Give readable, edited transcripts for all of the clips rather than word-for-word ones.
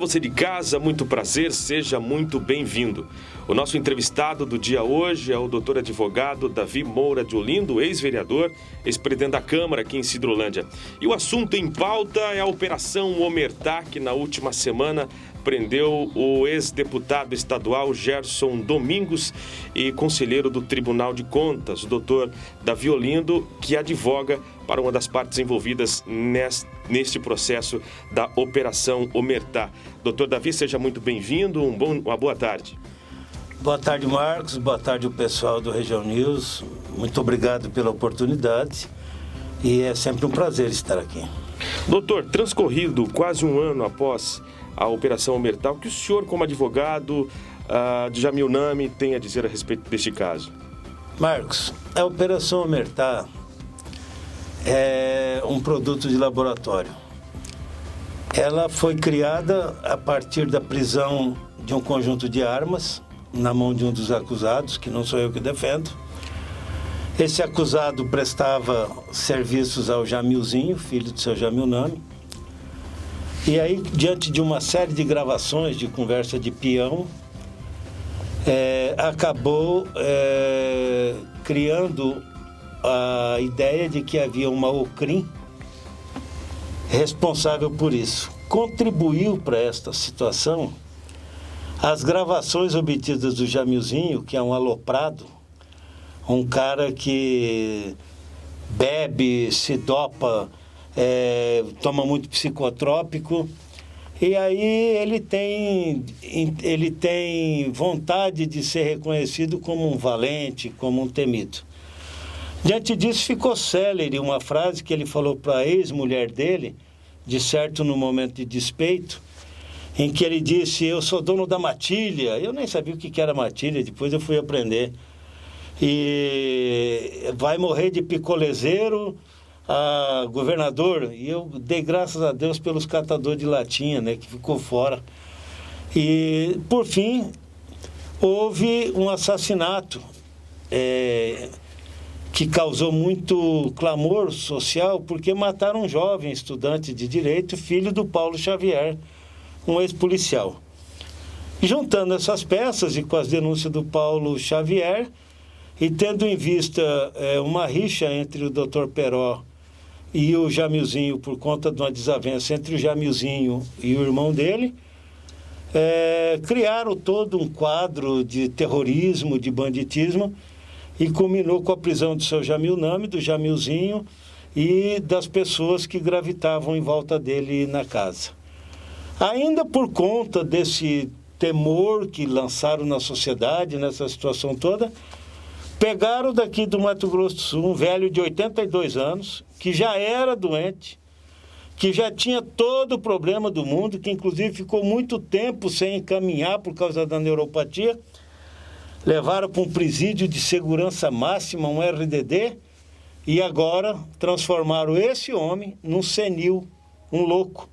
você de casa, muito prazer, seja muito bem-vindo. O nosso entrevistado do dia hoje é o doutor advogado Davi Moura de Olindo, ex-vereador, ex-presidente da Câmara aqui em Sidrolândia. E o assunto em pauta é a Operação Omertá, que na última semana prendeu o ex-deputado estadual Gerson Domingos e conselheiro do Tribunal de Contas, o doutor Davi Olindo, que advoga para uma das partes envolvidas neste processo da Operação Omertá. Doutor Davi, seja muito bem-vindo, uma boa tarde. Boa tarde, Marcos. Boa tarde, o pessoal do Região News. Muito obrigado pela oportunidade e é sempre um prazer estar aqui. Doutor, transcorrido quase um ano após a Operação Omertá, o que o senhor, como advogado de Jamil Nami, tem a dizer a respeito deste caso? Marcos, a Operação Omertá é um produto de laboratório. Ela foi criada a partir da prisão de um conjunto de armas na mão de um dos acusados, que não sou eu que defendo. Esse acusado prestava serviços ao Jamilzinho, filho do seu Jamil Nami. E aí, diante de uma série de gravações de conversa de peão, acabou criando a ideia de que havia uma OCRIM responsável por isso. Contribuiu para esta situação as gravações obtidas do Jamilzinho, que é um aloprado, um cara que bebe, se dopa, toma muito psicotrópico, e aí ele tem vontade de ser reconhecido como um valente, como um temido. Diante disso ficou célere uma frase que ele falou para a ex-mulher dele, de certo no momento de despeito, em que ele disse: eu sou dono da matilha. Eu nem sabia o que era matilha, depois eu fui aprender. E vai morrer de picolezeiro a governador. E eu dei graças a Deus pelos catadores de latinha, né, que ficou fora. E, por fim, houve um assassinato que causou muito clamor social, porque mataram um jovem estudante de direito, filho do Paulo Xavier, um ex-policial. Juntando essas peças e com as denúncias do Paulo Xavier, e tendo em vista uma rixa entre o Dr. Peró e o Jamilzinho por conta de uma desavença entre o Jamilzinho e o irmão dele, criaram todo um quadro de terrorismo, de banditismo, e culminou com a prisão do seu Jamil Nami, do Jamilzinho e das pessoas que gravitavam em volta dele na casa. Ainda por conta desse temor que lançaram na sociedade, nessa situação toda, pegaram daqui do Mato Grosso do Sul um velho de 82 anos, que já era doente, que já tinha todo o problema do mundo, que inclusive ficou muito tempo sem encaminhar por causa da neuropatia. Levaram para um presídio de segurança máxima, um RDD, e agora transformaram esse homem num senil, um louco,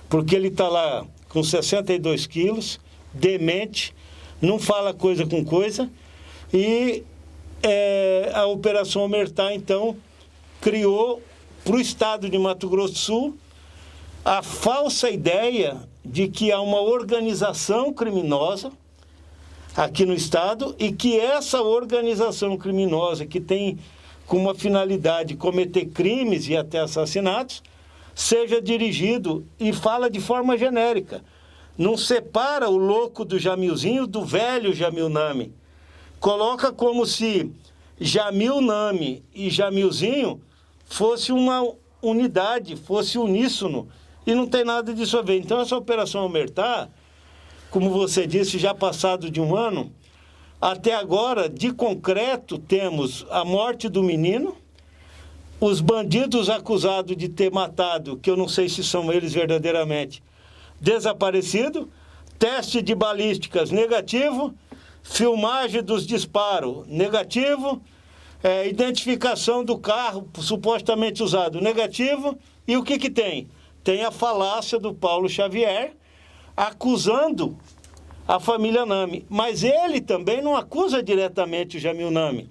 porque ele está lá com 62 quilos, demente, não fala coisa com coisa, e a Operação Omertá, então, criou para o estado de Mato Grosso do Sul a falsa ideia de que há uma organização criminosa aqui no estado e que essa organização criminosa, que tem como finalidade cometer crimes e até assassinatos, seja dirigido, e fala de forma genérica. Não separa o louco do Jamilzinho do velho Jamil Nami. Coloca como se Jamil Nami e Jamilzinho fosse uma unidade, fosse uníssono, e não tem nada disso a ver. Então essa Operação Omertá, como você disse, já passado de um ano, até agora, de concreto, temos a morte do menino, os bandidos acusados de ter matado, que eu não sei se são eles verdadeiramente, desaparecido, teste de balísticas negativo, filmagem dos disparos negativo, identificação do carro supostamente usado negativo, e o que tem? Tem a falácia do Paulo Xavier acusando a família Nami, mas ele também não acusa diretamente o Jamil Nami,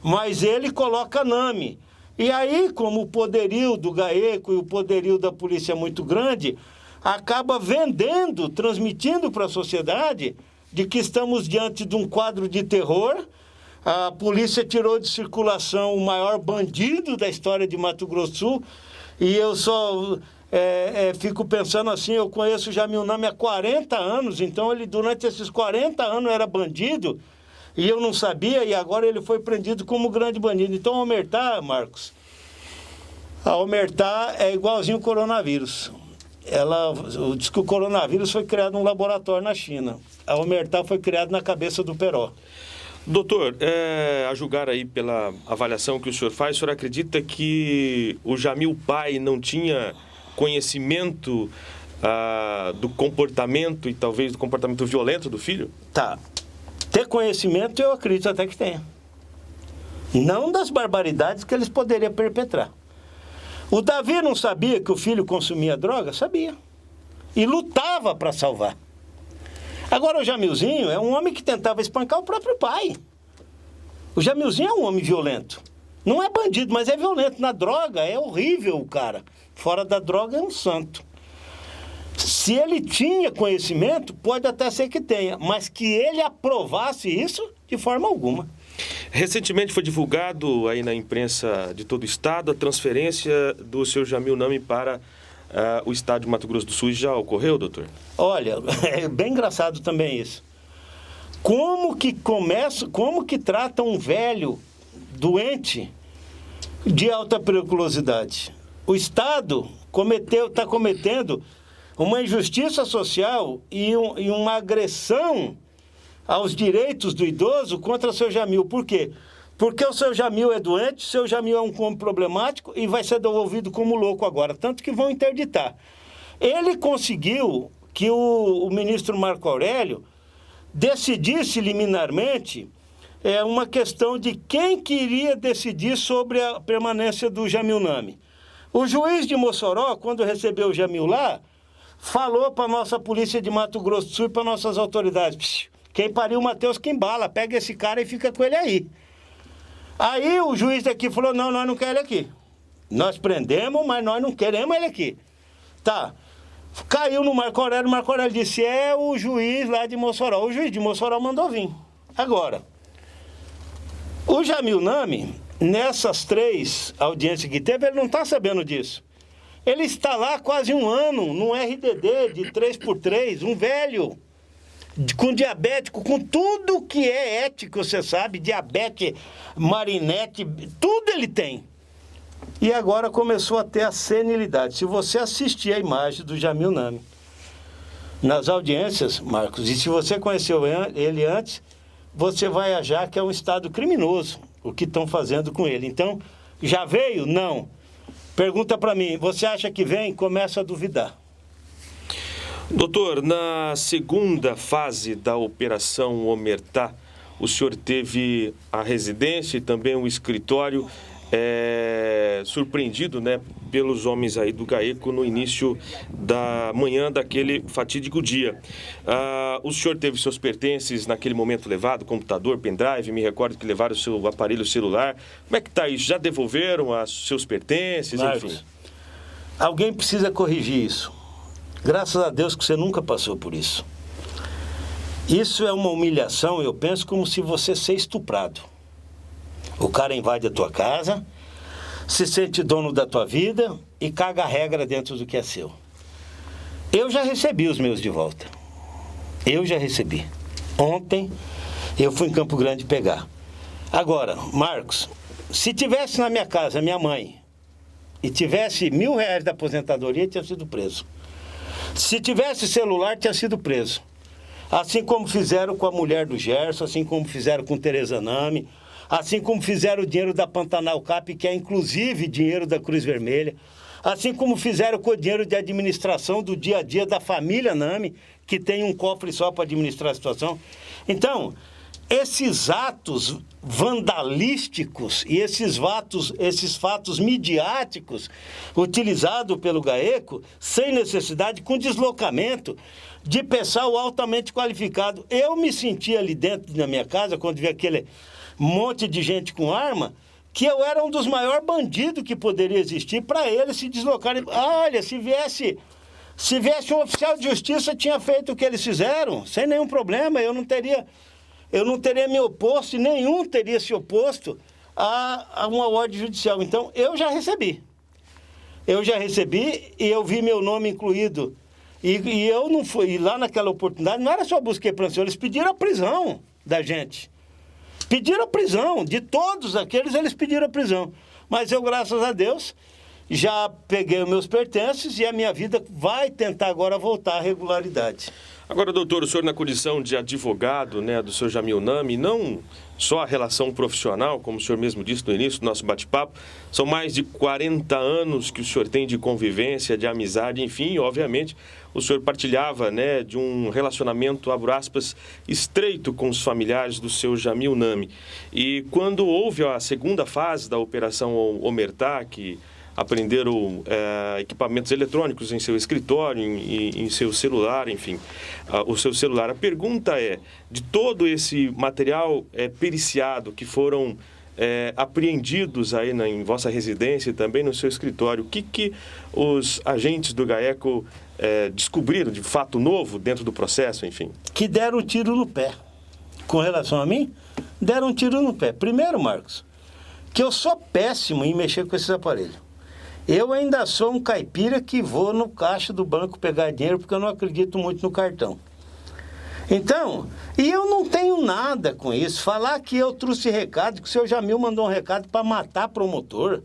mas ele coloca Nami. E aí, como o poderio do GAECO e o poderio da polícia é muito grande, acaba vendendo, transmitindo para a sociedade de que estamos diante de um quadro de terror. A polícia tirou de circulação o maior bandido da história de Mato Grosso do Sul, e eu só fico pensando assim, eu conheço o Jamil Nami há 40 anos, então ele durante esses 40 anos era bandido, e eu não sabia, e agora ele foi prendido como grande bandido. Então a Omertá, Marcos, a Omertá é igualzinho o coronavírus. Diz que o coronavírus foi criado num laboratório na China. A Omertá foi criada na cabeça do Peró. Doutor, a julgar aí pela avaliação que o senhor faz, o senhor acredita que o Jamil pai não tinha conhecimento do comportamento e talvez do comportamento violento do filho? Tá. Ter conhecimento eu acredito até que tenha. Não das barbaridades que eles poderiam perpetrar. O Davi não sabia que o filho consumia droga? Sabia. E lutava para salvar. Agora o Jamilzinho é um homem que tentava espancar o próprio pai. O Jamilzinho é um homem violento. Não é bandido, mas é violento. Na droga é horrível o cara. Fora da droga é um santo. Se ele tinha conhecimento, pode até ser que tenha, mas que ele aprovasse isso de forma alguma. Recentemente foi divulgado aí na imprensa de todo o estado a transferência do seu Jamil Nami para o estado de Mato Grosso do Sul. Já ocorreu, doutor? Olha, é bem engraçado também isso. Como que trata um velho doente de alta periculosidade? O Estado está cometendo uma injustiça social e uma agressão aos direitos do idoso contra o seu Jamil. Por quê? Porque o seu Jamil é doente, o seu Jamil é um homem problemático e vai ser devolvido como louco agora, tanto que vão interditar. Ele conseguiu que o ministro Marco Aurélio decidisse liminarmente uma questão de quem queria decidir sobre a permanência do Jamil Nami. O juiz de Mossoró, quando recebeu o Jamil lá, falou para a nossa polícia de Mato Grosso do Sul e para nossas autoridades: quem pariu Mateus que embala, pega esse cara e fica com ele aí. Aí o juiz daqui falou: não, nós não queremos ele aqui. Nós prendemos, mas nós não queremos ele aqui. Tá. Caiu no Marco Aurélio, o Marco Aurélio disse: é o juiz lá de Mossoró. O juiz de Mossoró mandou vir. Agora, o Jamil Nami, nessas 3 audiências que teve, ele não está sabendo disso. Ele está lá há quase um ano, num RDD de 3x3, um velho, com diabético, com tudo que é ético, você sabe, diabetes, marinete, tudo ele tem. E agora começou a ter a senilidade. Se você assistir a imagem do Jamil Nami nas audiências, Marcos, e se você conheceu ele antes, você vai achar que é um estado criminoso o que estão fazendo com ele. Então, já veio? Não. Pergunta para mim, você acha que vem? Começa a duvidar. Doutor, na segunda fase da Operação Omertá, o senhor teve a residência e também o escritório surpreendido, né, pelos homens aí do GAECO no início da manhã daquele fatídico dia. O senhor teve seus pertences naquele momento levado, computador, pendrive, me recordo que levaram o seu aparelho celular. Como é que está isso? Já devolveram os seus pertences, Marcos, enfim? Alguém precisa corrigir isso. Graças a Deus que você nunca passou por isso. Isso é uma humilhação, eu penso, como se você ser estuprado. O cara invade a tua casa, se sente dono da tua vida e caga a regra dentro do que é seu. Eu já recebi os meus de volta. Eu já recebi. Ontem eu fui em Campo Grande pegar. Agora, Marcos, se tivesse na minha casa minha mãe e tivesse R$1.000 da aposentadoria, tinha sido preso. Se tivesse celular, tinha sido preso. Assim como fizeram com a mulher do Gerson, assim como fizeram com Tereza Nami, assim como fizeram o dinheiro da Pantanal Cap, que é inclusive dinheiro da Cruz Vermelha, assim como fizeram com o dinheiro de administração do dia a dia da família Nami, que tem um cofre só para administrar a situação. Então, esses atos vandalísticos e esses fatos midiáticos utilizados pelo GAECO, sem necessidade, com deslocamento de pessoal altamente qualificado. Eu me senti ali dentro da minha casa, quando vi aquele monte de gente com arma, que eu era um dos maiores bandidos que poderia existir para eles se deslocarem. Olha, se viesse Se viesse um oficial de justiça, tinha feito o que eles fizeram, sem nenhum problema. Eu não teria me oposto e nenhum teria se oposto a uma ordem judicial. Então, eu já recebi. E eu vi meu nome incluído. E eu não fui. E lá naquela oportunidade, não era só busca e apreensão, eles pediram a prisão da gente. Pediram a prisão. De todos aqueles, eles pediram a prisão. Mas eu, graças a Deus, já peguei os meus pertences e a minha vida vai tentar agora voltar à regularidade. Agora, doutor, o senhor na condição de advogado, né, do senhor Jamil Nami, não só a relação profissional, como o senhor mesmo disse no início do nosso bate-papo, são mais de 40 anos que o senhor tem de convivência, de amizade, enfim, e, obviamente, o senhor partilhava, né, de um relacionamento, abro aspas, estreito com os familiares do seu Jamil Nami. E quando houve a segunda fase da Operação Omertá, que apreenderam equipamentos eletrônicos em seu escritório, em seu celular, enfim, o seu celular. A pergunta é, de todo esse material periciado que foram apreendidos aí em vossa residência e também no seu escritório, o que os agentes do GAECO descobriram de fato novo dentro do processo, enfim? Que deram um tiro no pé. Com relação a mim, deram um tiro no pé. Primeiro, Marcos, que eu sou péssimo em mexer com esses aparelhos. Eu ainda sou um caipira que vou no caixa do banco pegar dinheiro porque eu não acredito muito no cartão. Então, e eu não tenho nada com isso. Falar que eu trouxe recado, que o seu Jamil mandou um recado para matar promotor,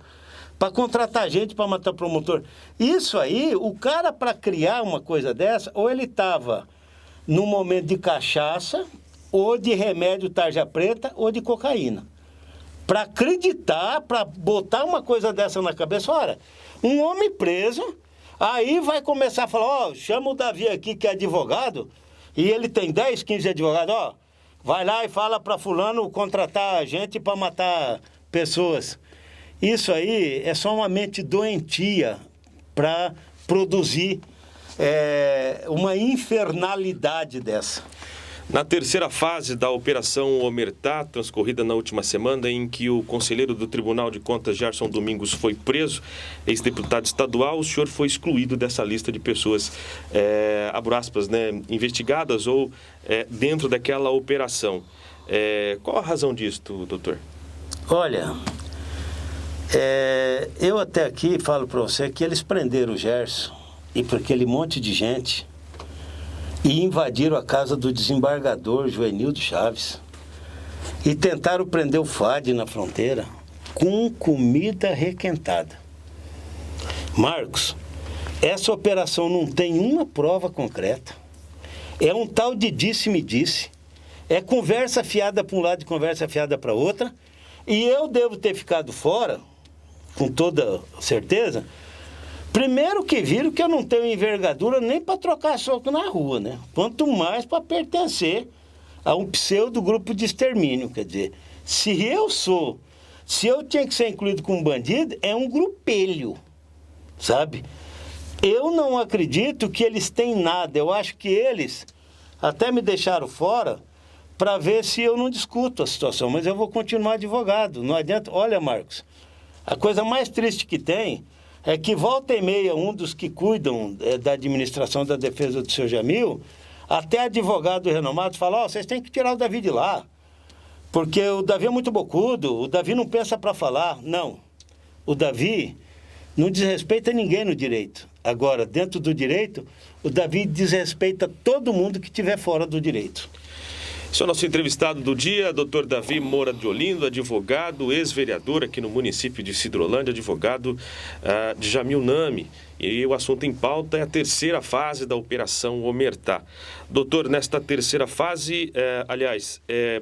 para contratar gente para matar promotor. Isso aí, o cara para criar uma coisa dessa, ou ele estava num momento de cachaça, ou de remédio tarja preta, ou de cocaína. Para acreditar, para botar uma coisa dessa na cabeça, olha, um homem preso, aí vai começar a falar, ó, chama o Davi aqui que é advogado, e ele tem 10, 15 advogados, ó, vai lá e fala para fulano contratar gente para matar pessoas. Isso aí é só uma mente doentia para produzir uma infernalidade dessa. Na terceira fase da Operação Omertá, transcorrida na última semana, em que o conselheiro do Tribunal de Contas, Gerson Domingos, foi preso, ex-deputado estadual, o senhor foi excluído dessa lista de pessoas, abro aspas, né, investigadas ou dentro daquela operação. Qual a razão disto, doutor? Olha, eu até aqui falo para você que eles prenderam o Gerson e por aquele monte de gente e invadiram a casa do desembargador Joenildo Chaves e tentaram prender o FAD na fronteira com comida requentada. Marcos, essa operação não tem uma prova concreta. É um tal de disse-me-disse. É conversa fiada para um lado e conversa fiada para outra. E eu devo ter ficado fora, com toda certeza. Primeiro que viram que eu não tenho envergadura nem para trocar soco na rua, né? Quanto mais para pertencer a um pseudo grupo de extermínio. Quer dizer, se eu tinha que ser incluído como bandido, é um grupelho, sabe? Eu não acredito que eles têm nada. Eu acho que eles até me deixaram fora para ver se eu não discuto a situação. Mas eu vou continuar advogado. Não adianta. Olha, Marcos, a coisa mais triste que tem é que volta e meia um dos que cuidam da administração da defesa do seu Jamil, até advogado renomado, fala, vocês têm que tirar o Davi de lá, porque o Davi é muito bocudo, o Davi não pensa para falar. Não, o Davi não desrespeita ninguém no direito. Agora, dentro do direito, o Davi desrespeita todo mundo que estiver fora do direito. Esse é o nosso entrevistado do dia, Dr. Davi Moura de Olindo, advogado, ex-vereador aqui no município de Sidrolândia, advogado de Jamil Nami. E o assunto em pauta é a terceira fase da Operação Omertá. Doutor, nesta terceira fase,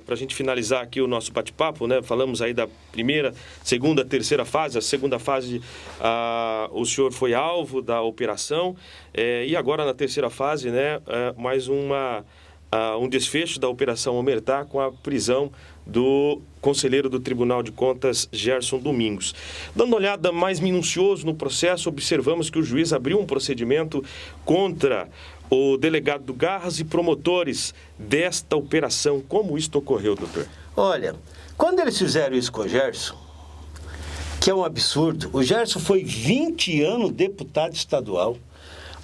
para a gente finalizar aqui o nosso bate-papo, né, falamos aí da primeira, segunda, terceira fase. A segunda fase, o senhor foi alvo da operação, e agora na terceira fase, né, mais um desfecho da Operação Omertá com a prisão do conselheiro do Tribunal de Contas, Gerson Domingos. Dando uma olhada mais minucioso no processo, observamos que o juiz abriu um procedimento contra o delegado do Garras e promotores desta operação. Como isto ocorreu, doutor? Olha, quando eles fizeram isso com o Gerson, que é um absurdo, o Gerson foi 20 anos deputado estadual,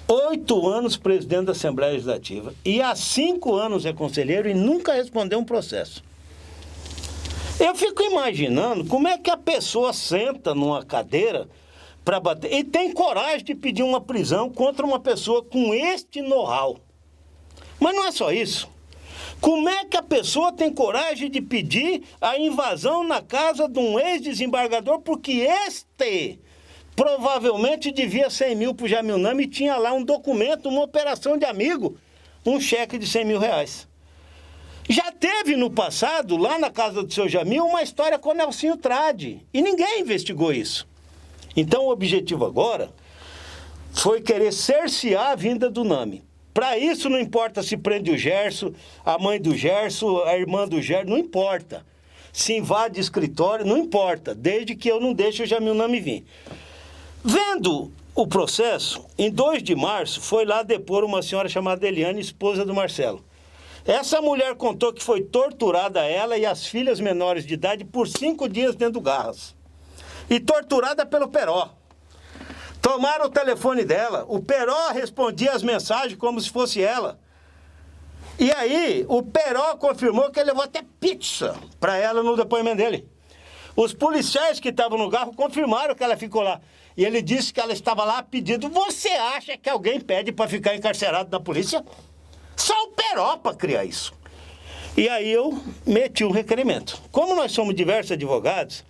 8 anos presidente da Assembleia Legislativa e há 5 anos é conselheiro e nunca respondeu um processo. Eu fico imaginando como é que a pessoa senta numa cadeira para bater e tem coragem de pedir uma prisão contra uma pessoa com este know-how. Mas não é só isso. Como é que a pessoa tem coragem de pedir a invasão na casa de um ex-desembargador porque este provavelmente devia 100 mil para o Jamil Nami e tinha lá um documento, uma operação de amigo, um cheque de 100 mil reais. Já teve no passado, lá na casa do seu Jamil, uma história com o Nelsinho Trade e ninguém investigou isso. Então o objetivo agora foi querer cercear a vinda do Nami. Para isso não importa se prende o Gerson, a mãe do Gerson, a irmã do Gerson, não importa. Se invade escritório, não importa, desde que eu não deixe o Jamil Nami vir. Vendo o processo, em 2 de março, foi lá depor uma senhora chamada Eliane, esposa do Marcelo. Essa mulher contou que foi torturada ela e as filhas menores de idade por 5 dias dentro do Garras. E torturada pelo Peró. Tomaram o telefone dela, o Peró respondia as mensagens como se fosse ela. E aí, o Peró confirmou que ele levou até pizza para ela no depoimento dele. Os policiais que estavam no carro confirmaram que ela ficou lá. E ele disse que ela estava lá pedindo. Você acha que alguém pede para ficar encarcerado na polícia? Só o Peró para criar isso. E aí eu meti um requerimento. Como nós somos diversos advogados,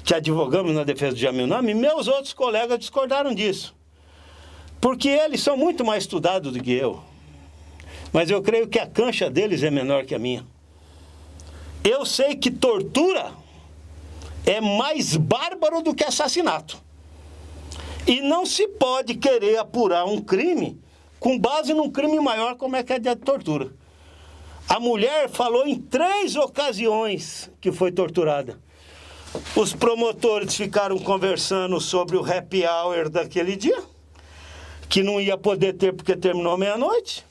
que advogamos na defesa do Jamil Nami, meus outros colegas discordaram disso. Porque eles são muito mais estudados do que eu. Mas eu creio que a cancha deles é menor que a minha. Eu sei que tortura é mais bárbaro do que assassinato. E não se pode querer apurar um crime com base num crime maior como é que é de tortura. A mulher falou em 3 ocasiões que foi torturada. Os promotores ficaram conversando sobre o happy hour daquele dia, que não ia poder ter porque terminou meia-noite,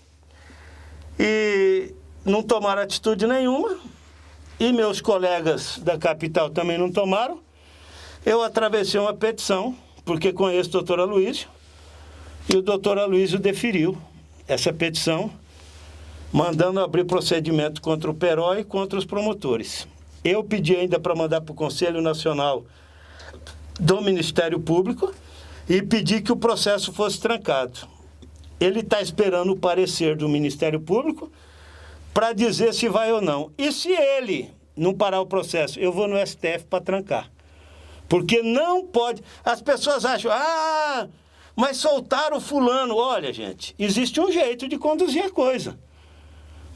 e não tomaram atitude nenhuma, e meus colegas da capital também não tomaram. Eu atravessei uma petição, porque conheço o doutor Aloysio, e o doutor Aloysio deferiu essa petição, mandando abrir procedimento contra o Peró e contra os promotores. Eu pedi ainda para mandar para o Conselho Nacional do Ministério Público e pedi que o processo fosse trancado. Ele está esperando o parecer do Ministério Público para dizer se vai ou não. E se ele não parar o processo, eu vou no STF para trancar. Porque não pode... As pessoas acham, mas soltaram o fulano. Olha, gente, existe um jeito de conduzir a coisa.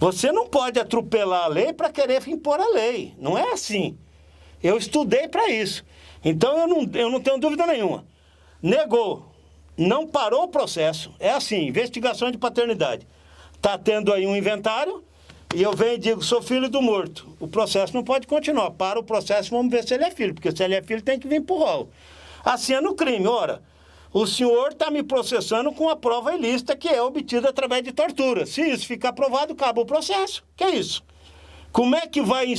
Você não pode atropelar a lei para querer impor a lei. Não é assim. Eu estudei para isso. Então eu não tenho dúvida nenhuma. Negou. Não parou o processo. É assim, investigação de paternidade. Está tendo aí um inventário e eu venho e digo, sou filho do morto. O processo não pode continuar. Para o processo, vamos ver se ele é filho. Porque se ele é filho, tem que vir para o rolo. Assim é no crime. Ora, o senhor está me processando com a prova ilícita que é obtida através de tortura. Se isso ficar provado, acaba o processo. Que é isso? Como é que vai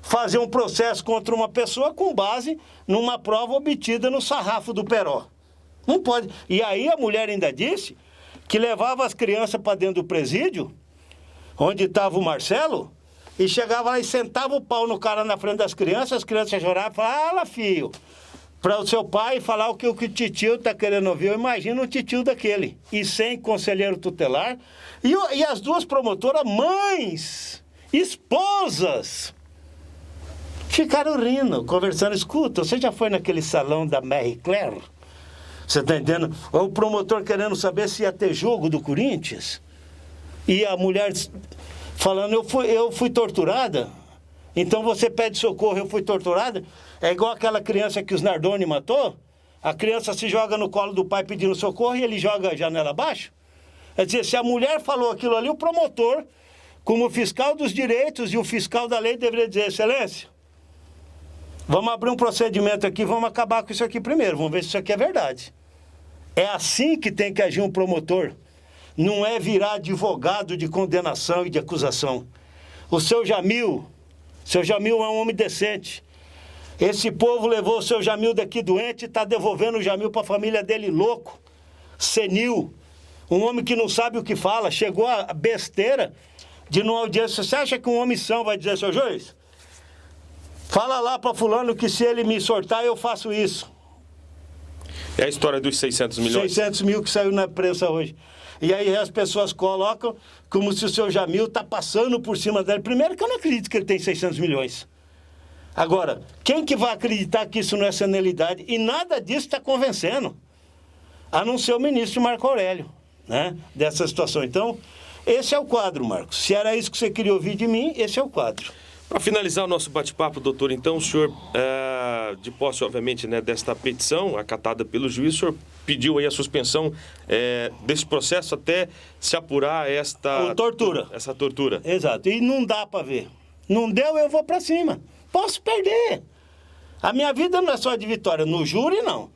fazer um processo contra uma pessoa com base numa prova obtida no sarrafo do Peró? Não pode. E aí a mulher ainda disse que levava as crianças para dentro do presídio, onde estava o Marcelo, e chegava lá e sentava o pau no cara na frente das crianças, as crianças choravam e falavam, fala, filho, para o seu pai falar o que o titio está querendo ouvir. Eu imagino o titio daquele. E sem conselheiro tutelar. E as 2 promotoras, mães, esposas, ficaram rindo, conversando. Escuta, você já foi naquele salão da Marie Claire? Você está entendendo? O promotor querendo saber se ia ter jogo do Corinthians. E a mulher falando, eu fui torturada. Então você pede socorro, eu fui torturada. É igual aquela criança que os Nardoni matou. A criança se joga no colo do pai pedindo socorro e ele joga a janela abaixo. Quer dizer, se a mulher falou aquilo ali, o promotor, como fiscal dos direitos e o fiscal da lei, deveria dizer, excelência, vamos abrir um procedimento aqui, vamos acabar com isso aqui primeiro, vamos ver se isso aqui é verdade. É assim que tem que agir um promotor. Não é virar advogado de condenação e de acusação. O seu Jamil é um homem decente. Esse povo levou o seu Jamil daqui doente e está devolvendo o Jamil para a família dele louco, senil. Um homem que não sabe o que fala, chegou a besteira de numa audiência. Você acha que um homem são vai dizer, seu juiz, fala lá para fulano que se ele me sortar eu faço isso. É a história dos 600 milhões. 600 mil que saiu na imprensa hoje. E aí as pessoas colocam como se o seu Jamil está passando por cima dele. Primeiro que eu não acredito que ele tem 600 milhões. Agora, quem que vai acreditar que isso não é senilidade? E nada disso está convencendo, a não ser o ministro Marco Aurélio, né, dessa situação. Então, esse é o quadro, Marcos. Se era isso que você queria ouvir de mim, esse é o quadro. Para finalizar o nosso bate-papo, doutor, então, o senhor, de posse, obviamente, né, desta petição acatada pelo juiz, o senhor pediu aí a suspensão desse processo até se apurar essa tortura. Exato. E não dá para ver. Não deu, eu vou para cima. Posso perder. A minha vida não é só de vitória. No júri, não.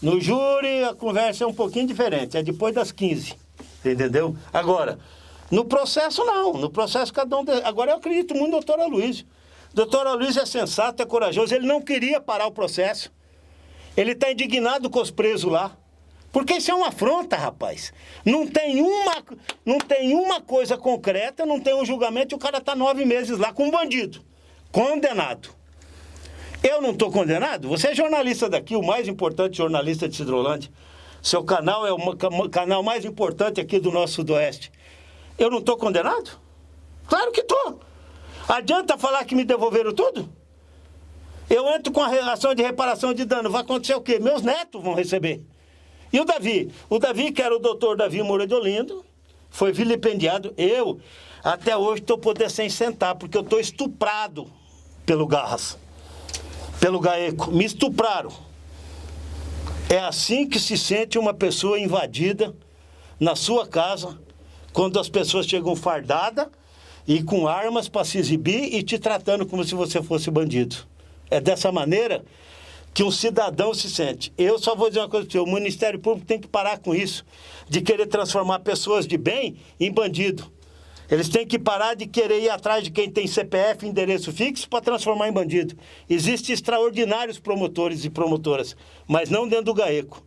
No júri, a conversa é um pouquinho diferente. É depois das 15. Entendeu? Agora, no processo, não. No processo, cada um... Agora, eu acredito muito no doutor Aloysio. O doutor Aloysio é sensato, é corajoso. Ele não queria parar o processo. Ele está indignado com os presos lá. Porque isso é uma afronta, rapaz. Não tem uma coisa concreta, não tem um julgamento e o cara está 9 meses lá com um bandido. Condenado. Eu não estou condenado? Você é jornalista daqui, o mais importante jornalista de Sidrolândia. Seu canal é o canal mais importante aqui do nosso sudoeste. Eu não estou condenado? Claro que estou. Adianta falar que me devolveram tudo? Eu entro com a ação de reparação de dano. Vai acontecer o quê? Meus netos vão receber. E o Davi? O Davi, que era o doutor Davi Moura de Olindo, foi vilipendiado. Eu, até hoje, estou podendo sem sentar, porque eu estou estuprado pelo Garras, pelo GAECO. Me estupraram. É assim que se sente uma pessoa invadida na sua casa, quando as pessoas chegam fardadas e com armas para se exibir e te tratando como se você fosse bandido. É dessa maneira que um cidadão se sente. Eu só vou dizer uma coisa para você, o Ministério Público tem que parar com isso, de querer transformar pessoas de bem em bandido. Eles têm que parar de querer ir atrás de quem tem CPF, endereço fixo, para transformar em bandido. Existem extraordinários promotores e promotoras, mas não dentro do GAECO.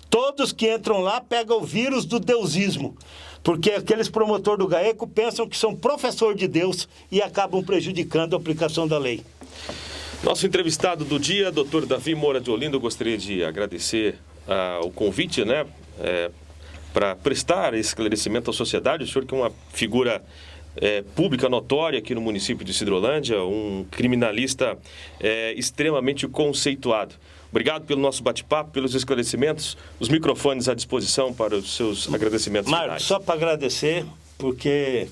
Todos que entram lá pegam o vírus do deusismo, porque aqueles promotores do GAECO pensam que são professor de Deus e acabam prejudicando a aplicação da lei. Nosso entrevistado do dia, doutor Davi Moura de Olindo, eu gostaria de agradecer o convite, né, para prestar esclarecimento à sociedade. O senhor que é uma figura pública notória aqui no município de Sidrolândia, um criminalista extremamente conceituado. Obrigado pelo nosso bate-papo, pelos esclarecimentos, os microfones à disposição para os seus agradecimentos finais. Marcos, só para agradecer, porque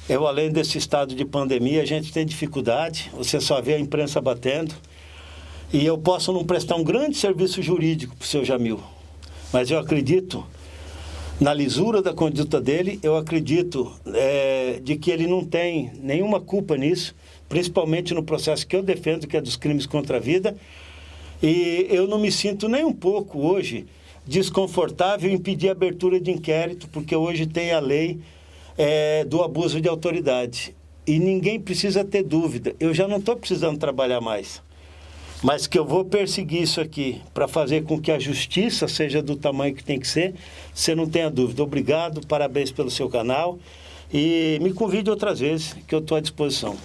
além desse estado de pandemia, a gente tem dificuldade, você só vê a imprensa batendo, e eu posso não prestar um grande serviço jurídico para o seu Jamil, mas eu acredito na lisura da conduta dele, eu acredito de que ele não tem nenhuma culpa nisso, principalmente no processo que eu defendo, que é dos crimes contra a vida, e eu não me sinto nem um pouco hoje desconfortável em pedir abertura de inquérito, porque hoje tem a lei do abuso de autoridade. E ninguém precisa ter dúvida. Eu já não estou precisando trabalhar mais. Mas que eu vou perseguir isso aqui para fazer com que a justiça seja do tamanho que tem que ser, você não tenha dúvida. Obrigado, parabéns pelo seu canal. E me convide outras vezes, que eu estou à disposição.